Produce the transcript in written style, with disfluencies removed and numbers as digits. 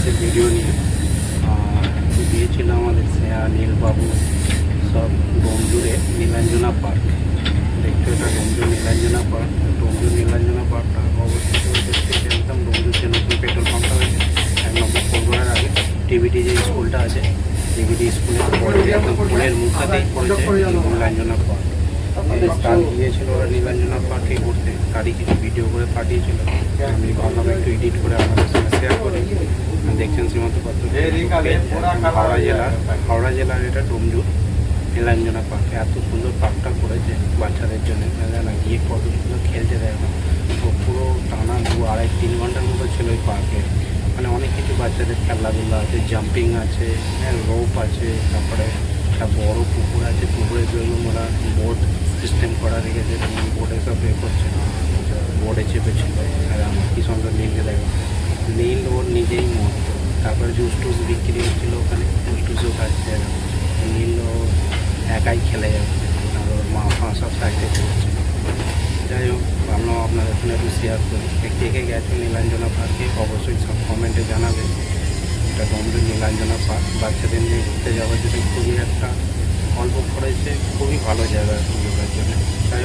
এসেছে ভিডিও নিয়ে। গিয়েছিল আমাদের স্নেহা, নীলবাবু সব ডোমজুড়ে নীলাঞ্জনা পার্ক দেখতে। এটা ডোমজুর নীলাঞ্জনা পার্ক। ডোমজুর নীলাঞ্জনা পার্কটা অবস্থিত দেখতে জানতাম ডোমজুর যে নতুন পেট্রোল পাম্পটা হয়েছে 1 নম্বর কোলগড়ার আগে টিভিটি যে স্কুলটা আছে, টিভিটি স্কুলের পরে একদম ফুলের মুখাতেই পড়েছে নীলাঞ্জনা পার্ক। কাল গিয়েছিল ওরা নীলাঞ্জনা পার্কে ঘুরতে, তারই কিছু ভিডিও করে পাঠিয়েছিল। আমি ভাবলাম একটু এডিট করে আমাদের সঙ্গে শেয়ার করি। দেখছেন শ্রীমন্ত পাত্র, হাওড়া জেলার এটা ডোমজুর নীলাঞ্জনা পার্ক। এত সুন্দর পার্কটা করেছে বাচ্চাদের জন্য, না গিয়ে কত সুন্দর খেলতে দেয় না। তো পুরো টানা 2-2.5-3 ঘন্টার মতো ছিল ওই পার্কে। মানে অনেক কিছু বাচ্চাদের খেলাধুলা আছে, জাম্পিং আছে, রোপ আছে, তারপরে একটা বড় পুকুর আছে। পুকুরের জন্য ওরা বোট সিস্টেম করা রেখেছে, বোটে সব করছে, বোর্ডে চেপেছিল। আর আমার কি সুন্দর নীলকে দেখো, নীল ওর নিজেই মত। তারপরে জুস টুস বিক্রি হচ্ছিলো ওখানে, জুস টুসও খাচ্ছে। নীল ও একাই খেলে যাচ্ছে, আর ওর মা ফা সব সাইডে করছে। যাই হোক, ভাবলাম আপনাদের সঙ্গে একটু শেয়ার করি। কে কে গেছে নীলাঞ্জনা পার্কে অবশ্যই সব কমেন্টে জানাবে। এটা ডোমজুর নীলাঞ্জনা পার্ক বাচ্চাদের নিয়ে ঘুরতে যাওয়ার জন্য খুবই একটা অল্প খরচে খুবই ভালো জায়গা ঘোরার জন্য।